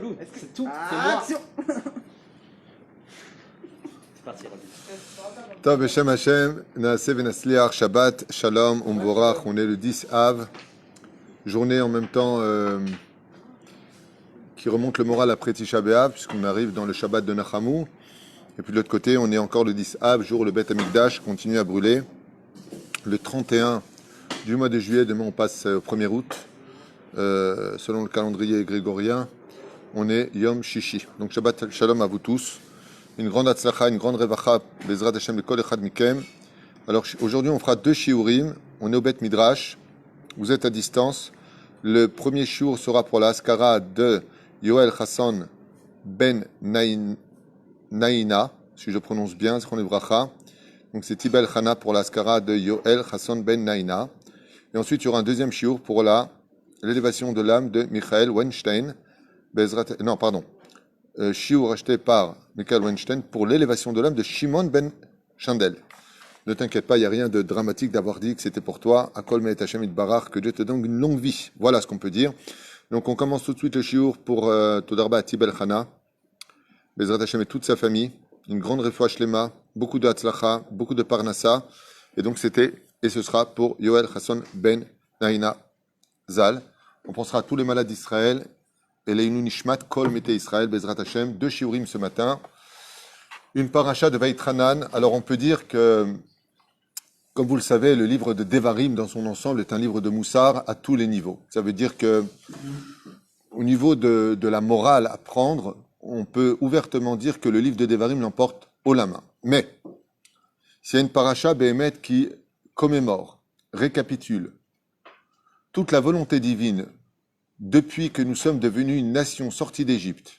tout. C'est tout. C'est moi. Action. C'est parti, Rabbi. Tov Beshem Hashem, Naaseh Venasliach, Shabbat, Shalom, Umvorach. On est le 10 Av, journée en même temps qui remonte le moral après Tisha B'Av, puisqu'on arrive dans le Shabbat de Nachamu. Et puis de l'autre côté, on est encore le 10 Av, jour où le Beth Amikdash continue à brûler. Le 31 du mois de juillet, demain on passe au 1er août. Selon le calendrier grégorien, on est Yom Shishi. Donc Shabbat Shalom à vous tous. Une grande Hatzlacha, une grande Revacha, Bezrat Hashem, le Kol Echad Mikem. Alors aujourd'hui, on fera 2 shiurim. On est au Beth Midrash. Vous êtes à distance. Le premier shiur sera pour la Haskara de Yoel Hassan Ben Naïna, si je prononce bien, c'est qu'on est Bracha. Donc c'est Tibel Chana pour la Haskara de Yoel Hassan Ben Naïna. Et ensuite, il y aura un deuxième shiur pour l'élévation de l'âme de Michael Weinstein. Shiur acheté par Michael Weinstein pour l'élévation de l'âme de Shimon Ben Chandel. Ne t'inquiète pas, il n'y a rien de dramatique d'avoir dit que c'était pour toi. Akol Me'et Hashem Itbarach, que Dieu te donne une longue vie. Voilà ce qu'on peut dire. Donc on commence tout de suite le shiur pour Todarba Tibel Chana, Bezrat Hashem et toute sa famille. Une grande refoua shlema, beaucoup de hatzlacha, beaucoup de parnassa. Et donc c'était et ce sera pour Yoel Hassan Ben Naïna Zal. On pensera à tous les malades d'Israël. Et Leinu Nishmat Kol Mete Israël Bezrat Hashem. 2 shiurim ce matin. Une paracha de Vaitranan. Alors on peut dire que, comme vous le savez, le livre de Devarim dans son ensemble est un livre de Moussar à tous les niveaux. Ça veut dire que, au niveau de la morale à prendre, on peut ouvertement dire que le livre de Devarim l'emporte haut la main. Mais, s'il y a une paracha Behemet qui commémore, récapitule toute la volonté divine depuis que nous sommes devenus une nation sortie d'Égypte,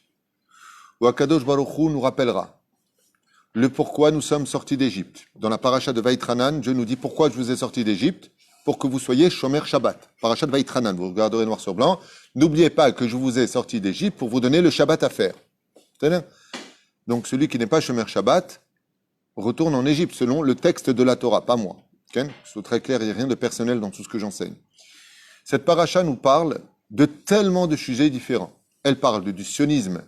où Akadosh Baruch Hu nous rappellera le pourquoi nous sommes sortis d'Égypte. Dans la paracha de Vaitranan, Dieu nous dit pourquoi je vous ai sortis d'Égypte, pour que vous soyez Shomer Shabbat. Paracha de Vaitranan, vous regarderez noir sur blanc. N'oubliez pas que je vous ai sortis d'Égypte pour vous donner le Shabbat à faire. Donc celui qui n'est pas Shomer Shabbat retourne en Égypte selon le texte de la Torah, pas moi. C'est très clair, il n'y a rien de personnel dans tout ce que j'enseigne. Cette paracha nous parle de tellement de sujets différents. Elle parle du sionisme,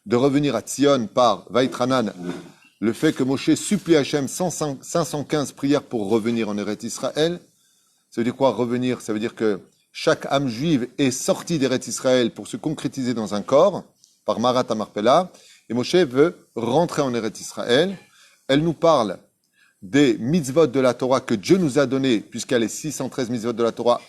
de revenir à Tzion par Vaitranan, le fait que Moshe supplie Hachem 515 prières pour revenir en Eretz Israël. Ça veut dire quoi revenir? Ça veut dire que chaque âme juive est sortie d'Eretz Israël pour se concrétiser dans un corps, par Marat Amarpela, et Moshe veut rentrer en Eretz Israël. Elle nous parle des mitzvot de la Torah que Dieu nous a données, puisqu'il y a les 613 mitzvot de la Torah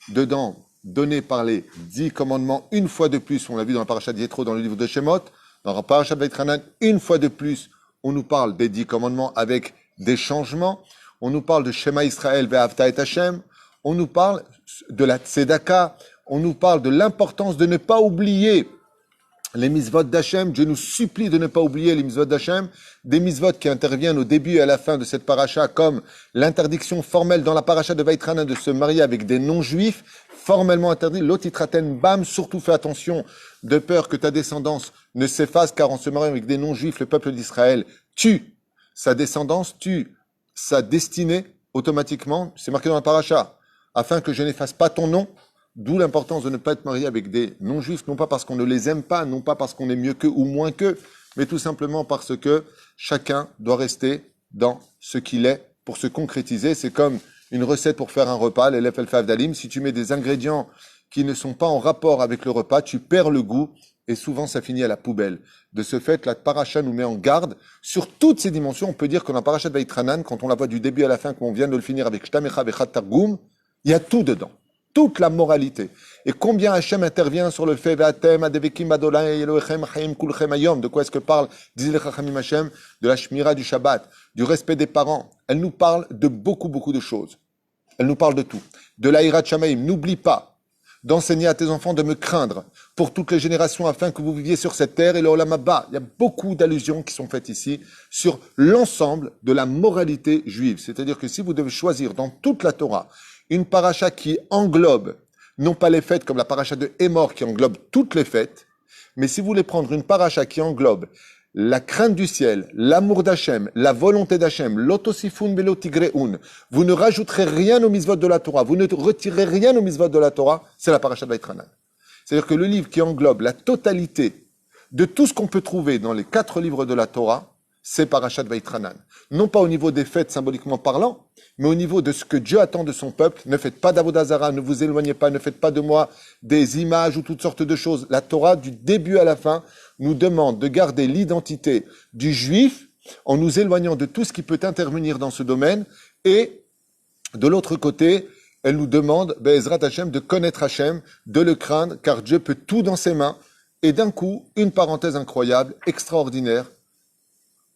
dedans, donné par les 10 commandements une fois de plus, on l'a vu dans la paracha de Yétro, dans le livre de Shemot, dans la paracha de Vaitranan, une fois de plus, on nous parle des 10 commandements avec des changements, on nous parle de Shema Israël ve'avta et Hashem, on nous parle de la Tzedaka, on nous parle de l'importance de ne pas oublier les mitzvot d'Hachem. Dieu nous supplie de ne pas oublier les mitzvot d'Hachem, des mitzvot qui interviennent au début et à la fin de cette paracha, comme l'interdiction formelle dans la paracha de Vaitranan de se marier avec des non-juifs, formellement interdit, l'otitraten bam, surtout fais attention, de peur que ta descendance ne s'efface, car en se mariant avec des non-juifs, le peuple d'Israël tue sa descendance, tue sa destinée, automatiquement, c'est marqué dans la paracha, afin que je n'efface pas ton nom, d'où l'importance de ne pas être marié avec des non-juifs, non pas parce qu'on ne les aime pas, non pas parce qu'on est mieux qu'eux ou moins qu'eux, mais tout simplement parce que chacun doit rester dans ce qu'il est pour se concrétiser. C'est comme une recette pour faire un repas, les lef el fav dalim. Si tu mets des ingrédients qui ne sont pas en rapport avec le repas, tu perds le goût et souvent ça finit à la poubelle. De ce fait, la paracha nous met en garde sur toutes ces dimensions. On peut dire que dans la paracha de Vaitranan, quand on la voit du début à la fin, comme on vient de le finir avec Shtamecha vechat targum, il y a tout dedans. Toute la moralité. Et combien Hachem intervient sur le fait Ve'atem adevekim adonai Elohechem chaim kulchem hayom. De quoi est-ce que parle disent les Chachamim Hachem? De la shmira du Shabbat, du respect des parents. Elle nous parle de beaucoup de choses. Elle nous parle de tout. De la hirat shamaim. N'oublie pas d'enseigner à tes enfants de me craindre pour toutes les générations afin que vous viviez sur cette terre et le olam haba. Il y a beaucoup d'allusions qui sont faites ici sur l'ensemble de la moralité juive. C'est-à-dire que si vous devez choisir dans toute la Torah une paracha qui englobe, non pas les fêtes comme la paracha de Hémor qui englobe toutes les fêtes, mais si vous voulez prendre une paracha qui englobe la crainte du ciel, l'amour d'Hachem, la volonté d'Hachem, l'otosifun velo tigreun, vous ne rajouterez rien aux mitzvot de la Torah, vous ne retirez rien aux mitzvot de la Torah, c'est la paracha de Vaitranan. C'est-à-dire que le livre qui englobe la totalité de tout ce qu'on peut trouver dans les 4 livres de la Torah, c'est Parashat Vaïtranan. Non pas au niveau des fêtes symboliquement parlant, mais au niveau de ce que Dieu attend de son peuple. Ne faites pas d'Avodah Zarah, ne vous éloignez pas, ne faites pas de moi des images ou toutes sortes de choses. La Torah, du début à la fin, nous demande de garder l'identité du juif en nous éloignant de tout ce qui peut intervenir dans ce domaine. Et de l'autre côté, elle nous demande, Be'ezrat Hashem, de connaître Hashem, de le craindre, car Dieu peut tout dans ses mains. Et d'un coup, une parenthèse incroyable, extraordinaire,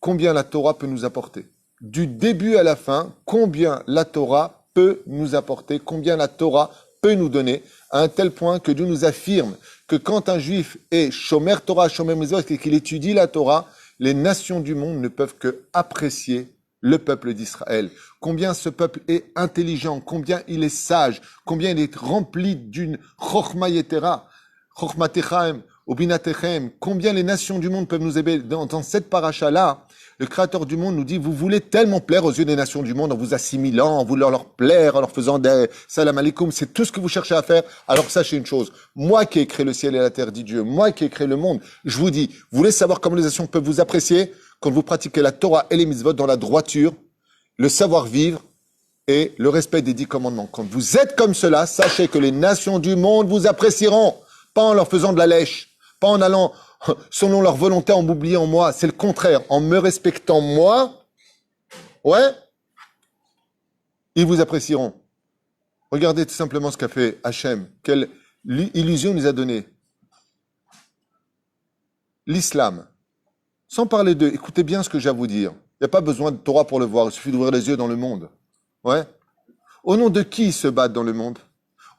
combien la Torah peut nous apporter. Du début à la fin, combien la Torah peut nous apporter, combien la Torah peut nous donner, à un tel point que Dieu nous affirme que quand un juif est Shomer Torah, Shomer Mitzvot, et qu'il étudie la Torah, les nations du monde ne peuvent que apprécier le peuple d'Israël. Combien ce peuple est intelligent, combien il est sage, combien il est rempli d'une Chochma Yetera, Chochma Techaim, Obinatechem, combien les nations du monde peuvent nous aider. Dans cette paracha-là, le Créateur du monde nous dit, vous voulez tellement plaire aux yeux des nations du monde en vous assimilant, en voulant leur plaire, en leur faisant des salam alaikum, c'est tout ce que vous cherchez à faire. Alors sachez une chose, moi qui ai créé le ciel et la terre, dit Dieu, moi qui ai créé le monde, je vous dis, vous voulez savoir comment les nations peuvent vous apprécier quand vous pratiquez la Torah et les mitzvot dans la droiture, le savoir-vivre et le respect des 10 commandements. Quand vous êtes comme cela, sachez que les nations du monde vous apprécieront, pas en leur faisant de la lèche, pas en allant selon leur volonté, en m'oubliant moi. C'est le contraire. En me respectant moi, ouais, ils vous apprécieront. Regardez tout simplement ce qu'a fait Hachem. Quelle illusion il nous a donnée. L'islam. Sans parler d'eux, écoutez bien ce que j'ai à vous dire. Il n'y a pas besoin de Torah pour le voir. Il suffit d'ouvrir les yeux dans le monde. Ouais. Au nom de qui ils se battent dans le monde?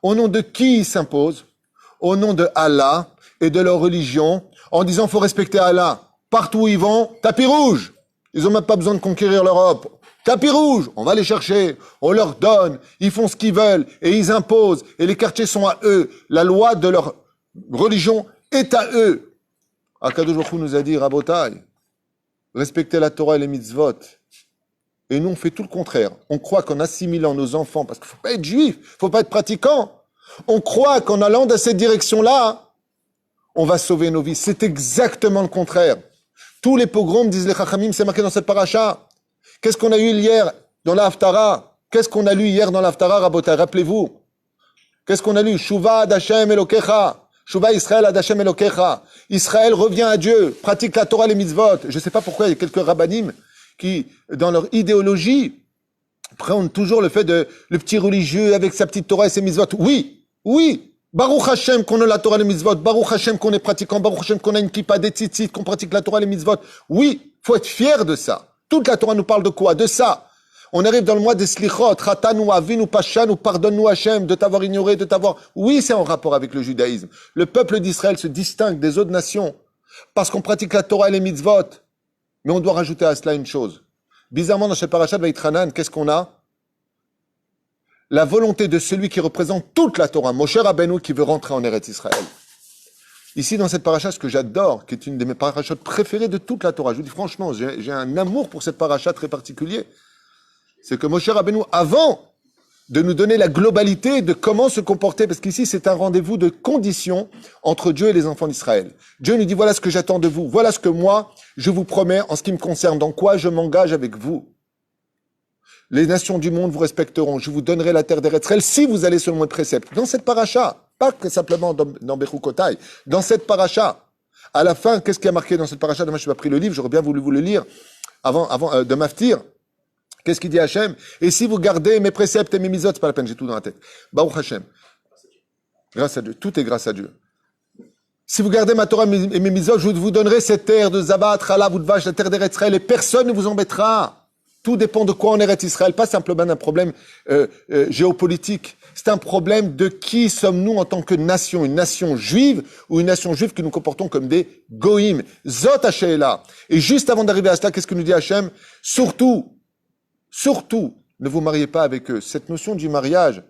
Au nom de qui ils s'imposent? Au nom de Allah et de leur religion, en disant faut respecter Allah. Partout où ils vont, tapis rouge. Ils n'ont même pas besoin de conquérir l'Europe. Tapis rouge, on va les chercher, on leur donne, ils font ce qu'ils veulent et ils imposent et les quartiers sont à eux. La loi de leur religion est à eux. Akadosh Baruch Hu nous a dit, Rabotai, respectez la Torah et les mitzvot. Et nous on fait tout le contraire. On croit qu'en assimilant nos enfants, parce qu'il faut pas être juif, il faut pas être pratiquant. On croit qu'en allant dans cette direction-là, on va sauver nos vies. C'est exactement le contraire. Tous les pogroms, disent les Chachamim, c'est marqué dans cette paracha. Qu'est-ce qu'on a eu hier dans la Haftara? Qu'est-ce qu'on a lu hier dans la Haftara, Rabotai? Rappelez-vous. Qu'est-ce qu'on a lu? Shuva ad Hashem Elokecha. Shuva Israël ad Hashem Elokecha. Israël revient à Dieu, pratique la Torah et les mitzvot. Je ne sais pas pourquoi il y a quelques rabbanim qui, dans leur idéologie, prennent toujours le fait de le petit religieux avec sa petite Torah et ses mitzvot. Oui, oui. Baruch Hashem qu'on a la Torah et les mitzvot. Baruch Hashem qu'on est pratiquant. Baruch Hashem qu'on a une kippa, des tzitzit, qu'on pratique la Torah et les mitzvot. Oui, faut être fier de ça. Toute la Torah nous parle de quoi? De ça. On arrive dans le mois des slichot. Ratanu, avinu, pashanu, pardonne-nous Hashem de t'avoir ignoré, de t'avoir... Oui, c'est en rapport avec le judaïsme. Le peuple d'Israël se distingue des autres nations parce qu'on pratique la Torah et les mitzvot. Mais on doit rajouter à cela une chose. Bizarrement, dans cette parashat Vaïtranan, qu'est-ce qu'on a? La volonté de celui qui représente toute la Torah, Moshe Rabbeinu, qui veut rentrer en Eretz Israël. Ici, dans cette paracha, ce que j'adore, qui est une de mes parachats préférées de toute la Torah, je vous dis franchement, j'ai un amour pour cette paracha très particulier, c'est que Moshe Rabbeinu, avant de nous donner la globalité de comment se comporter, parce qu'ici, c'est un rendez-vous de conditions entre Dieu et les enfants d'Israël. Dieu nous dit, voilà ce que j'attends de vous, voilà ce que moi, je vous promets en ce qui me concerne, dans quoi je m'engage avec vous. Les nations du monde vous respecteront. Je vous donnerai la terre d'Eretz Israël si vous allez selon mes préceptes. Dans cette paracha, pas que simplement dans Bechukotai, dans cette paracha, à la fin, qu'est-ce qui a marqué dans cette paracha? Demain, je n'ai pas pris le livre, j'aurais bien voulu vous le lire avant de m'aftir. Qu'est-ce qu'il dit Hachem? Et si vous gardez mes préceptes et mes mitzvot, c'est pas la peine, j'ai tout dans la tête. Baruch Hachem. Grâce à Dieu. Tout est grâce à Dieu. Si vous gardez ma Torah et mes mitzvot, je vous donnerai cette terre de Zabat, Chala, Voudvash, la terre d'Eretz Israël, et personne ne vous embêtera. Tout dépend de quoi on est Israël, pas simplement d'un problème géopolitique. C'est un problème de qui sommes-nous en tant que nation, une nation juive ou une nation juive que nous comportons comme des goïm. Zot Hashéla. Et juste avant d'arriver à cela, qu'est-ce que nous dit Hachem? Surtout, ne vous mariez pas avec eux. Cette notion du mariage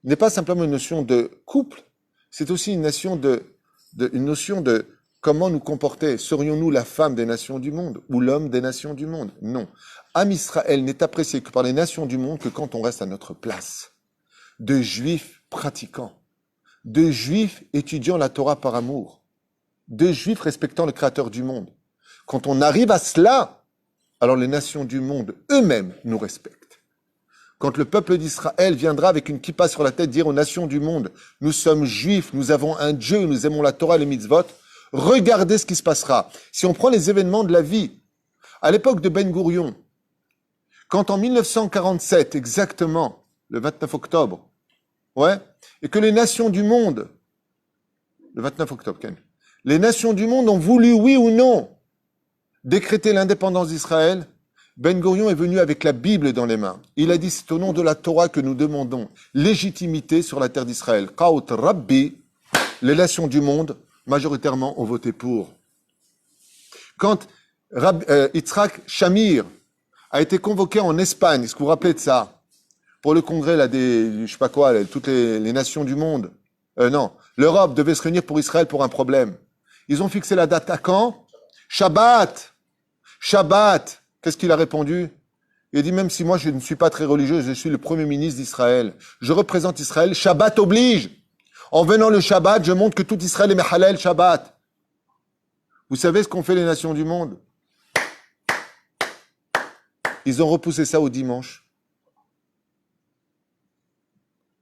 n'est pas simplement une notion de couple, c'est aussi une notion de comment nous comporter. Serions-nous la femme des nations du monde ou l'homme des nations du monde? Non. Am Israël n'est apprécié que par les nations du monde que quand on reste à notre place. De juifs pratiquants, de juifs étudiant la Torah par amour. de juifs respectant le créateur du monde. Quand on arrive à cela, alors les nations du monde eux-mêmes nous respectent. Quand le peuple d'Israël viendra avec une kippa sur la tête dire aux nations du monde, nous sommes juifs, nous avons un Dieu, nous aimons la Torah et les mitzvot, regardez ce qui se passera. Si on prend les événements de la vie, à l'époque de Ben Gourion, quand en 1947, exactement, le 29 octobre, et que les nations du monde, le 29 octobre, Ken, les nations du monde ont voulu, oui ou non, décréter l'indépendance d'Israël, Ben Gourion est venu avec la Bible dans les mains. Il a dit, c'est au nom de la Torah que nous demandons légitimité sur la terre d'Israël. Qaut Rabbi, les nations du monde, majoritairement, ont voté pour. Quand Yitzhak Shamir a été convoqué en Espagne, est-ce que vous vous rappelez de ça? Pour le congrès, là, je sais pas quoi, toutes les nations du monde. Non, l'Europe devait se réunir pour Israël pour un problème. Ils ont fixé la date à quand? Shabbat. Shabbat. Qu'est-ce qu'il a répondu? Il a dit, même si moi je ne suis pas très religieux, je suis le premier ministre d'Israël. Je représente Israël. Shabbat oblige. En venant le Shabbat, je montre que tout Israël est Mehalel Shabbat. Vous savez ce qu'ont fait les nations du monde? Ils ont repoussé ça au dimanche.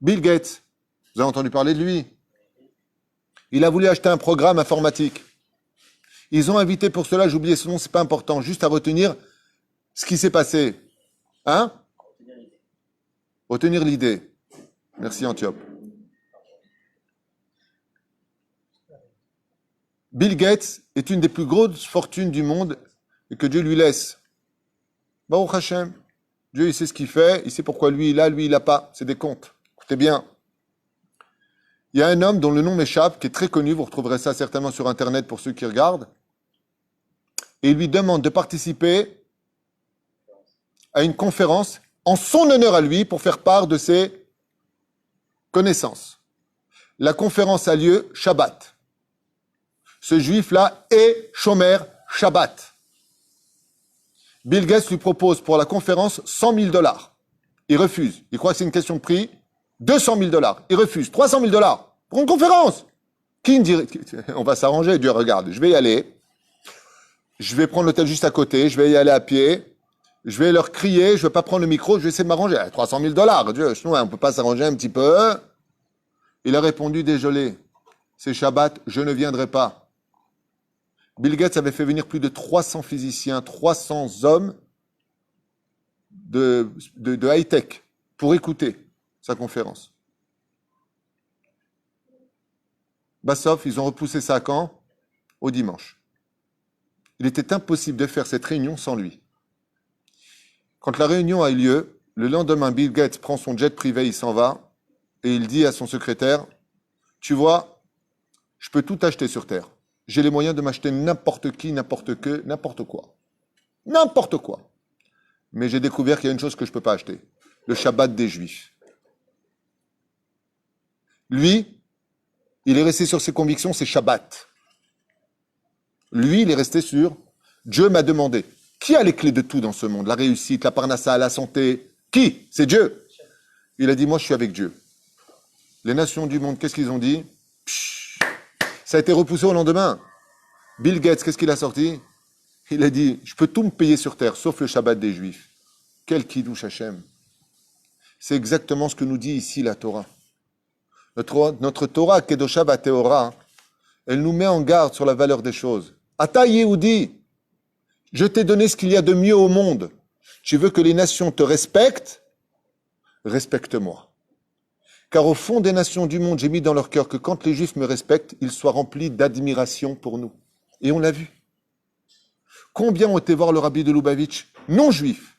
Bill Gates, vous avez entendu parler de lui. Il a voulu acheter un programme informatique. Ils ont invité pour cela, j'ai oublié son nom, c'est pas important, juste à retenir ce qui s'est passé. Hein? Retenir l'idée. Merci Antiope. Bill Gates est une des plus grosses fortunes du monde et que Dieu lui laisse. Baruch Hashem. Dieu, il sait ce qu'il fait, il sait pourquoi lui, il a pas. C'est des comptes. Écoutez bien. Il y a un homme dont le nom m'échappe, qui est très connu, vous retrouverez ça certainement sur Internet pour ceux qui regardent, et il lui demande de participer à une conférence en son honneur à lui pour faire part de ses connaissances. La conférence a lieu Shabbat. Ce juif-là est Shomer Shabbat. Bill Gates lui propose pour la conférence $100,000. Il refuse. Il croit que c'est une question de prix. $200,000. Il refuse. $300,000 pour une conférence. Qui me dirait, on va s'arranger. Dieu regarde, je vais y aller. Je vais prendre l'hôtel juste à côté. Je vais y aller à pied. Je vais leur crier. Je vais pas prendre le micro. Je vais essayer de m'arranger. $300,000. Dieu, sinon, on peut pas s'arranger un petit peu. Il a répondu, désolé. C'est Shabbat. Je ne viendrai pas. Bill Gates avait fait venir plus de 300 physiciens, 300 hommes de high-tech pour écouter sa conférence. Bassoff, ils ont repoussé ça quand? Au dimanche. Il était impossible de faire cette réunion sans lui. Quand la réunion a eu lieu, le lendemain, Bill Gates prend son jet privé, il s'en va, et il dit à son secrétaire, tu vois, je peux tout acheter sur Terre. J'ai les moyens de m'acheter n'importe qui, n'importe que, n'importe quoi. N'importe quoi. Mais j'ai découvert qu'il y a une chose que je ne peux pas acheter. Le Shabbat des Juifs. Lui, il est resté sur ses convictions, c'est Shabbat. Lui, il est resté sur Dieu m'a demandé. Qui a les clés de tout dans ce monde? La réussite, la parnassa, la santé. Qui? C'est Dieu. Il a dit, moi je suis avec Dieu. Les nations du monde, qu'est-ce qu'ils ont dit? Ça a été repoussé au lendemain. Bill Gates, qu'est-ce qu'il a sorti? Il a dit, je peux tout me payer sur terre, sauf le Shabbat des Juifs. Quel kiddush Hashem. C'est exactement ce que nous dit ici la Torah. Notre Torah, Kedosha Vateora, elle nous met en garde sur la valeur des choses. Ata Yehudi, je t'ai donné ce qu'il y a de mieux au monde. Tu veux que les nations te respectent? Respecte-moi. Car au fond des nations du monde, j'ai mis dans leur cœur que quand les Juifs me respectent, ils soient remplis d'admiration pour nous. Et on l'a vu. Combien ont été voir le rabbi de Lubavitch, non juif?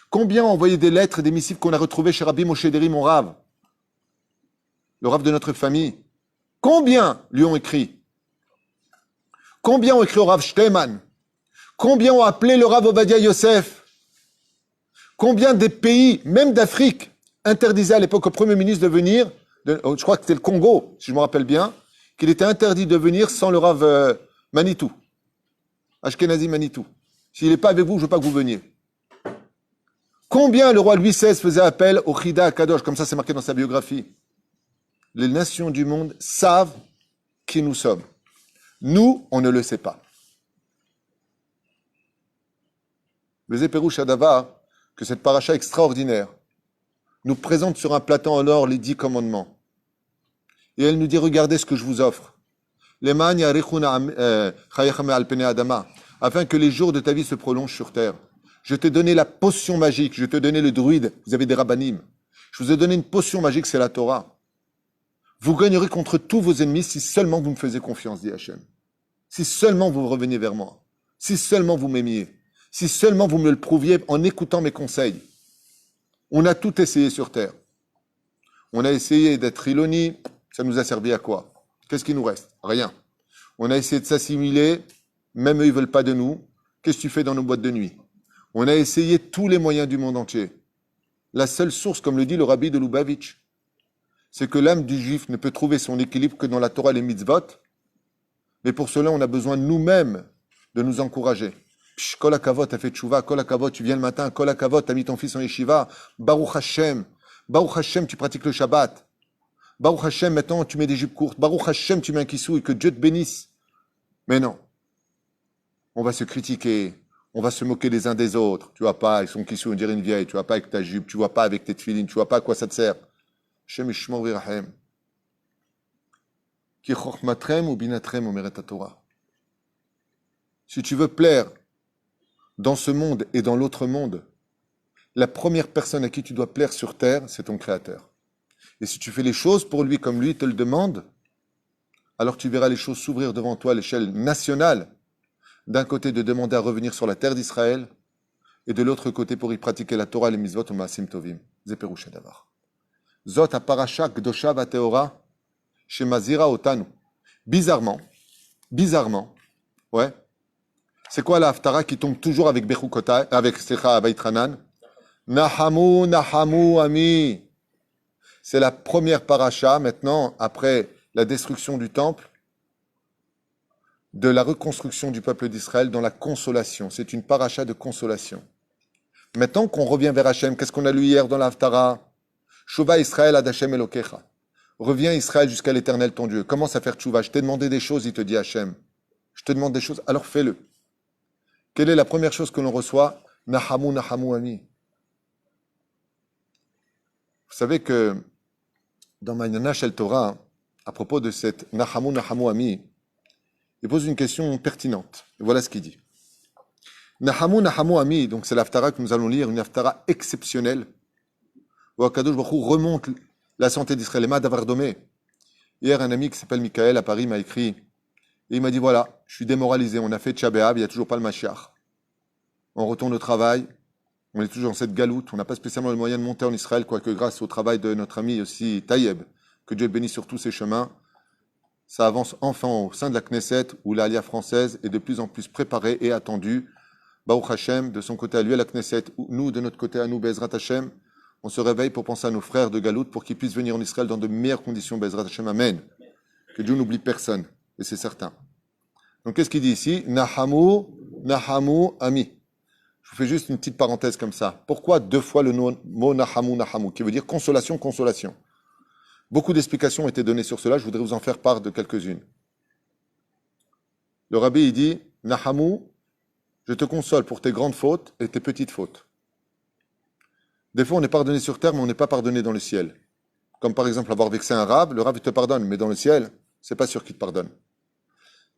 Combien ont envoyé des lettres et des missives qu'on a retrouvées chez Rabbi Moshe Deri, mon rave? Le rave de notre famille. Combien lui ont écrit? Combien ont écrit au Rav Shteyman? Combien ont appelé le Rav Ovadia Yosef? Combien des pays, même d'Afrique, interdisaient à l'époque au Premier ministre de venir, je crois que c'était le Congo, si je me rappelle bien, qu'il était interdit de venir sans le Rav Manitou, Ashkenazi Manitou. S'il n'est pas avec vous, je ne veux pas que vous veniez. Combien le roi Louis XVI faisait appel au Chida Kadosh, comme ça c'est marqué dans sa biographie. Les nations du monde savent qui nous sommes. Nous, on ne le sait pas. Le Pérouche Adavar, que cette paracha extraordinaire nous présente sur un plateau en or les 10 commandements. Et elle nous dit, regardez ce que je vous offre. Afin que les jours de ta vie se prolongent sur terre. Je t'ai donné la potion magique, je t'ai donné le druide, vous avez des rabbanim. Je vous ai donné une potion magique, c'est la Torah. Vous gagnerez contre tous vos ennemis si seulement vous me faisiez confiance, dit Hachem. Si seulement vous reveniez vers moi. Si seulement vous m'aimiez. Si seulement vous me le prouviez en écoutant mes conseils. On a tout essayé sur terre. On a essayé d'être Iloni, ça nous a servi à quoi? Qu'est-ce qui nous reste? Rien. On a essayé de s'assimiler, même eux ils veulent pas de nous. Qu'est-ce que tu fais dans nos boîtes de nuit? On a essayé tous les moyens du monde entier. La seule source, comme le dit le rabbi de Lubavitch, c'est que l'âme du juif ne peut trouver son équilibre que dans la Torah et les mitzvot. Mais pour cela, on a besoin nous-mêmes de nous encourager. Kol hakavot, t'as fait tchouva, kol hakavot, tu viens le matin, kol hakavot, t'as mis ton fils en yeshiva, Baruch Hashem, tu pratiques le Shabbat. Baruch Hashem, maintenant tu mets des jupes courtes, Baruch Hashem, tu mets un kissou et que Dieu te bénisse. Mais non. On va se critiquer, on va se moquer les uns des autres. Tu vois pas avec son kissou, on dirait une vieille, tu vois pas avec ta jupe, tu vois pas avec tes tefilines, tu vois pas à quoi ça te sert. Hashem ishmor v'irahem. Ki chochmatrem ou binatrem omeret Torah. Si tu veux plaire dans ce monde et dans l'autre monde, la première personne à qui tu dois plaire sur terre, c'est ton Créateur. Et si tu fais les choses pour lui comme lui te le demande, alors tu verras les choses s'ouvrir devant toi à l'échelle nationale. D'un côté, de demander à revenir sur la terre d'Israël, et de l'autre côté, pour y pratiquer la Torah, les mitzvot, ou maasim tovim. Zeperusha davar. Zot ha-parasha kdosha va-teora, shemazira otanu. Bizarrement, ouais. C'est quoi la haftara qui tombe toujours avec Bechukota, avec Secha Vaitranan? Nahamu, ami. C'est la première paracha, maintenant, après la destruction du temple, de la reconstruction du peuple d'Israël dans la consolation. C'est une paracha de consolation. Maintenant qu'on revient vers Hachem, qu'est-ce qu'on a lu hier dans la haftara? Shuva Israël ad Hashem Elokecha. Reviens Israël jusqu'à l'éternel ton Dieu. Commence à faire tchouva. Je t'ai demandé des choses, il te dit Hachem. Je te demande des choses, alors fais-le. Quelle est la première chose que l'on reçoit? Nahamu ami. Vous savez que dans Ma'anana Shel Torah, à propos de cette Nahamu ami, il pose une question pertinente. Et voilà ce qu'il dit. Nahamu ami, donc c'est l'haftara que nous allons lire, une haftara exceptionnelle, où Akadosh Baruch Hu remonte la santé d'Israël. Ema davar domé. Hier, un ami qui s'appelle Michael à Paris m'a écrit, et il m'a dit, voilà, je suis démoralisé, on a fait Tcha B'Av, il n'y a toujours pas le Mashiach. On retourne au travail, on est toujours dans cette galoute, on n'a pas spécialement le moyen de monter en Israël, quoique grâce au travail de notre ami aussi Taïeb, que Dieu bénisse sur tous ses chemins, ça avance enfin au sein de la Knesset, où l'Alia française est de plus en plus préparée et attendue. Baruch Hashem, de son côté à lui à la Knesset, nous de notre côté à nous, Bezrat Hashem, on se réveille pour penser à nos frères de galoute, pour qu'ils puissent venir en Israël dans de meilleures conditions, Bezrat Hashem, Amen. Que Dieu n'oublie personne. Et c'est certain. Donc, qu'est-ce qu'il dit ici? Nahamu, ami. Je vous fais juste une petite parenthèse comme ça. Pourquoi 2 fois le mot Nahamu, qui veut dire consolation? Beaucoup d'explications ont été données sur cela. Je voudrais vous en faire part de quelques-unes. Le rabbi, il dit, Nahamu, je te console pour tes grandes fautes et tes petites fautes. Des fois, on est pardonné sur terre, mais on n'est pas pardonné dans le ciel. Comme par exemple avoir vexé un rab, le rab il te pardonne, mais dans le ciel, c'est pas sûr qu'il te pardonne.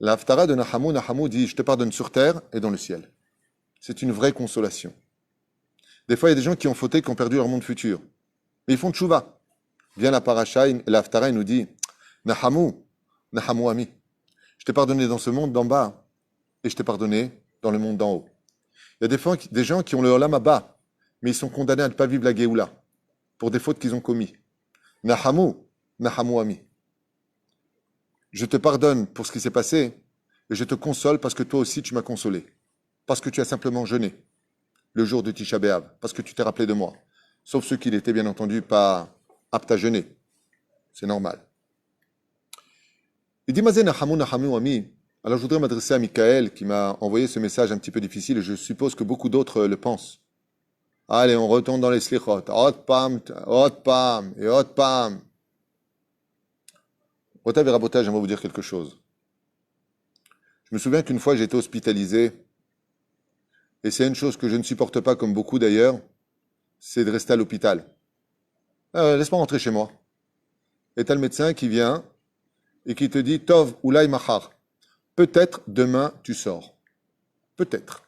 La haftara de Nahamu dit, je te pardonne sur terre et dans le ciel. C'est une vraie consolation. Des fois, il y a des gens qui ont fauté, qui ont perdu leur monde futur. Mais ils font tchouva. Vient la paracha, la haftara, il nous dit, Nahamu ami. Je t'ai pardonné dans ce monde d'en bas et je t'ai pardonné dans le monde d'en haut. Il y a des fois des gens qui ont le olam bas, mais ils sont condamnés à ne pas vivre la Géoula pour des fautes qu'ils ont commis. Nahamu ami. Je te pardonne pour ce qui s'est passé et je te console parce que toi aussi tu m'as consolé. Parce que tu as simplement jeûné le jour de Tisha B'Av, parce que tu t'es rappelé de moi. Sauf ceux qui n'étaient bien entendu pas aptes à jeûner. C'est normal. Il dit Mazé Nahamu ami. Alors je voudrais m'adresser à Michael qui m'a envoyé ce message un petit peu difficile et je suppose que beaucoup d'autres le pensent. Allez, on retourne dans les slichot. Hot pam. Rotav et Rabotage, j'aimerais vous dire quelque chose. Je me souviens qu'une fois, j'ai été hospitalisé. Et c'est une chose que je ne supporte pas, comme beaucoup d'ailleurs, c'est de rester à l'hôpital. Laisse-moi rentrer chez moi. Et t'as le médecin qui vient et qui te dit, Tov, Oulay Mahar. Peut-être demain tu sors. Peut-être.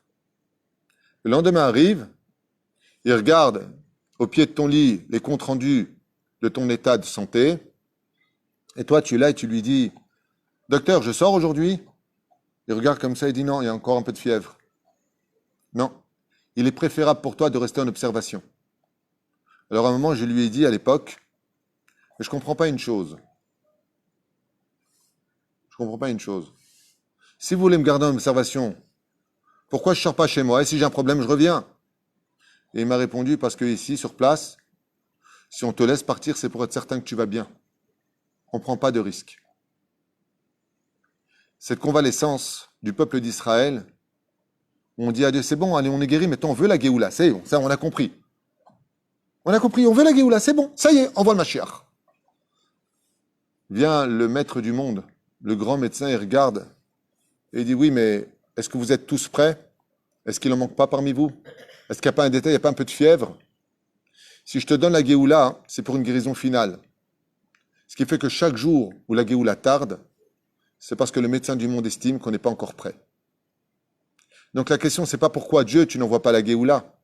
Le lendemain arrive, il regarde au pied de ton lit les comptes rendus de ton état de santé. Et toi, tu es là et tu lui dis, docteur, je sors aujourd'hui? Il regarde comme ça et dit non, il y a encore un peu de fièvre. Non, il est préférable pour toi de rester en observation. Alors à un moment, je lui ai dit à l'époque, mais je ne comprends pas une chose. Je ne comprends pas une chose. Si vous voulez me garder en observation, pourquoi je ne sors pas chez moi? Et si j'ai un problème, je reviens. Et il m'a répondu, parce que ici, sur place, si on te laisse partir, c'est pour être certain que tu vas bien. On ne prend pas de risque. Cette convalescence du peuple d'Israël, où on dit à Dieu, c'est bon, allez, on est guéri, maintenant on veut la Géoula, c'est bon, ça on a compris. On a compris, on veut la Géoula, c'est bon, ça y est, envoie le Mashiach. Vient le maître du monde, le grand médecin, il regarde et il dit, oui, mais est-ce que vous êtes tous prêts? Est-ce qu'il n'en manque pas parmi vous? Est-ce qu'il n'y a pas un détail, il n'y a pas un peu de fièvre? Si je te donne la Géoula, c'est pour une guérison finale. Ce qui fait que chaque jour où la Géoula tarde, c'est parce que le médecin du monde estime qu'on n'est pas encore prêt. Donc la question, c'est pas pourquoi Dieu, tu n'envoies pas la Géoula.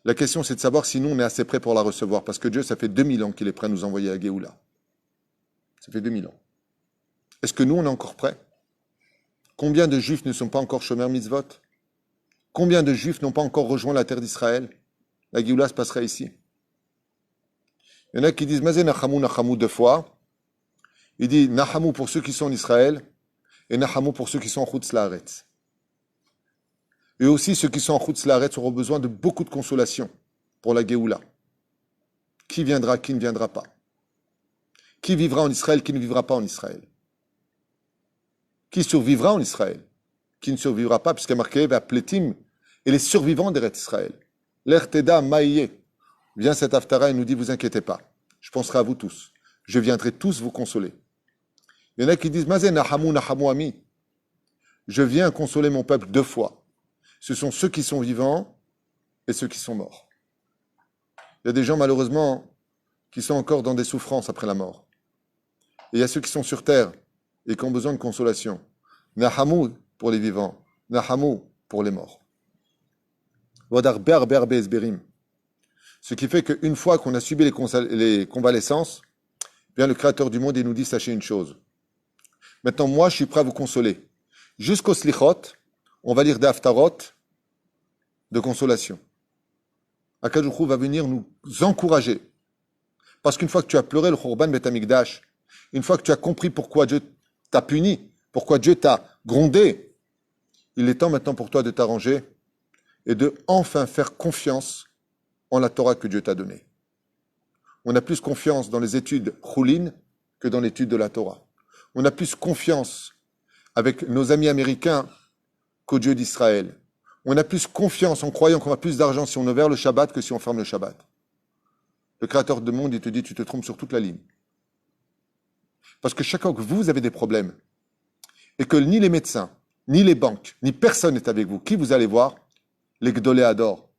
La question, c'est de savoir si nous, on est assez prêts pour la recevoir. Parce que Dieu, ça fait 2000 ans qu'il est prêt à nous envoyer la Géoula. Ça fait 2000 ans. Est-ce que nous, on est encore prêts? Combien de Juifs ne sont pas encore chômeurs mitzvot? Combien de Juifs n'ont pas encore rejoint la terre d'Israël? La Géoula se passera ici. Il y en a qui disent, Mazé Nahamou, Nahamou 2 fois. Il dit, Nahamou pour ceux qui sont en Israël, et Nahamou pour ceux qui sont en Chutz Laaretz. Et aussi, ceux qui sont en Chutz Laaretz auront besoin de beaucoup de consolation pour la Géoula. Qui viendra, qui ne viendra pas? Qui vivra en Israël, qui ne vivra pas en Israël? Qui survivra en Israël? Qui ne survivra pas, puisqu'il y a marqué, Pletim, et les survivants d'Eretz Israël. L'Erteda Maïe. Vient cet Haftara et nous dit, vous inquiétez pas, je penserai à vous tous. Je viendrai tous vous consoler. Il y en a qui disent, Mazé Nahamou, Nahamou Ami. Je viens consoler mon peuple 2 fois. Ce sont ceux qui sont vivants et ceux qui sont morts. Il y a des gens, malheureusement, qui sont encore dans des souffrances après la mort. Et il y a ceux qui sont sur terre et qui ont besoin de consolation. Nahamou pour les vivants, Nahamou pour les morts. Wadar ber ber bezberim. Ce qui fait qu'une fois qu'on a subi les convalescences, bien le Créateur du monde, il nous dit, sachez une chose. Maintenant, moi, je suis prêt à vous consoler. Jusqu'au slichot, on va lire des haftarot de consolation. Akadosh Baruch Hu va venir nous encourager. Parce qu'une fois que tu as pleuré le Khorban Bet Hamikdash, une fois que tu as compris pourquoi Dieu t'a puni, pourquoi Dieu t'a grondé, il est temps maintenant pour toi de t'arranger et de enfin faire confiance en la Torah que Dieu t'a donnée. On a plus confiance dans les études Choulin que dans l'étude de la Torah. On a plus confiance avec nos amis américains qu'au Dieu d'Israël. On a plus confiance en croyant qu'on a plus d'argent si on ouvre le Shabbat que si on ferme le Shabbat. Le Créateur du monde, il te dit, tu te trompes sur toute la ligne. Parce que chaque fois que vous avez des problèmes, et que ni les médecins, ni les banques, ni personne n'est avec vous, qui vous allez voir? Les Gdoléador,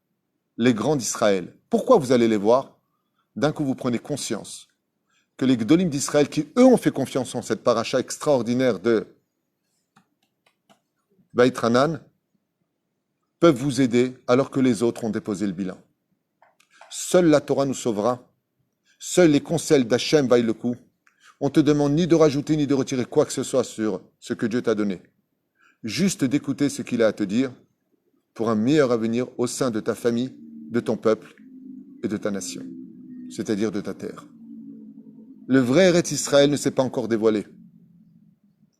les grands d'Israël. Pourquoi vous allez les voir? D'un coup, vous prenez conscience que les Gdolim d'Israël, qui eux ont fait confiance en cette paracha extraordinaire de Beit Hanan, peuvent vous aider alors que les autres ont déposé le bilan. Seule la Torah nous sauvera. Seuls les conseils d'Hachem vaillent le coup. On ne te demande ni de rajouter ni de retirer quoi que ce soit sur ce que Dieu t'a donné. Juste d'écouter ce qu'il a à te dire pour un meilleur avenir au sein de ta famille, de ton peuple et de ta nation, c'est-à-dire de ta terre. Le vrai Eretz Israël ne s'est pas encore dévoilé.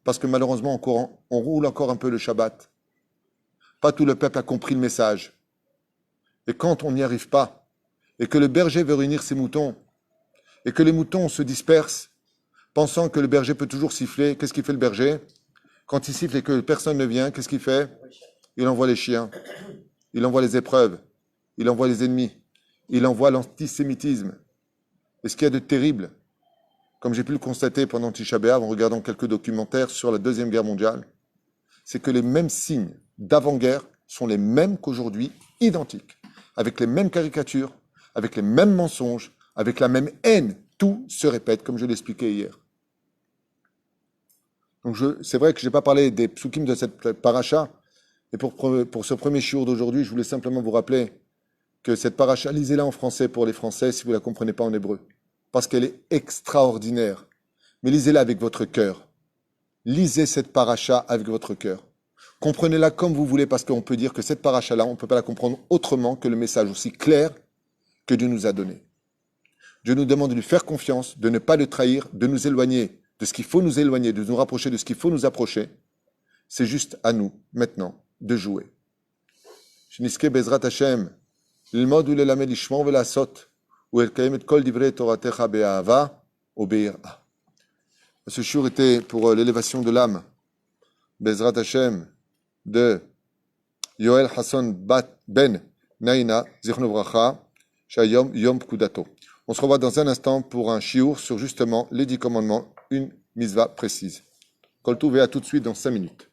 Parce que malheureusement, on roule encore un peu le Shabbat. Pas tout le peuple a compris le message. Et quand on n'y arrive pas, et que le berger veut réunir ses moutons, et que les moutons se dispersent, pensant que le berger peut toujours siffler, qu'est-ce qu'il fait le berger? Quand il siffle et que personne ne vient, qu'est-ce qu'il fait? Il envoie les chiens, il envoie les épreuves, il envoie les ennemis, il envoie l'antisémitisme. Et ce qu'il y a de terrible, comme j'ai pu le constater pendant Tisha B'Av en regardant quelques documentaires sur la Deuxième Guerre mondiale, c'est que les mêmes signes d'avant-guerre sont les mêmes qu'aujourd'hui, identiques, avec les mêmes caricatures, avec les mêmes mensonges, avec la même haine. Tout se répète, comme je l'expliquais hier. Donc c'est vrai que je n'ai pas parlé des psukim de cette paracha, et pour ce premier shiur d'aujourd'hui, je voulais simplement vous rappeler que cette paracha, lisez-la en français pour les Français si vous ne la comprenez pas en hébreu, parce qu'elle est extraordinaire. Mais lisez-la avec votre cœur. Lisez cette paracha avec votre cœur. Comprenez-la comme vous voulez, parce qu'on peut dire que cette paracha-là, on ne peut pas la comprendre autrement que le message aussi clair que Dieu nous a donné. Dieu nous demande de lui faire confiance, de ne pas le trahir, de nous éloigner de ce qu'il faut nous éloigner, de nous rapprocher de ce qu'il faut nous approcher. C'est juste à nous, maintenant, de jouer. Shniske Bezrat Hashem, lilmod ulelamed lishmor velasot, uelkayem et kol divrei toratecha be'ahava ube'yirah. Ce shiur était pour l'élévation de l'âme, Bezrat Hashem, de Yoel Hassan Ben Naina, Zichron Bracha, Shayom Yom Pkudato. On se revoit dans un instant pour un shiur sur justement les 10 commandements, une misva précise. Kol Touv, et à tout de suite dans 5 minutes.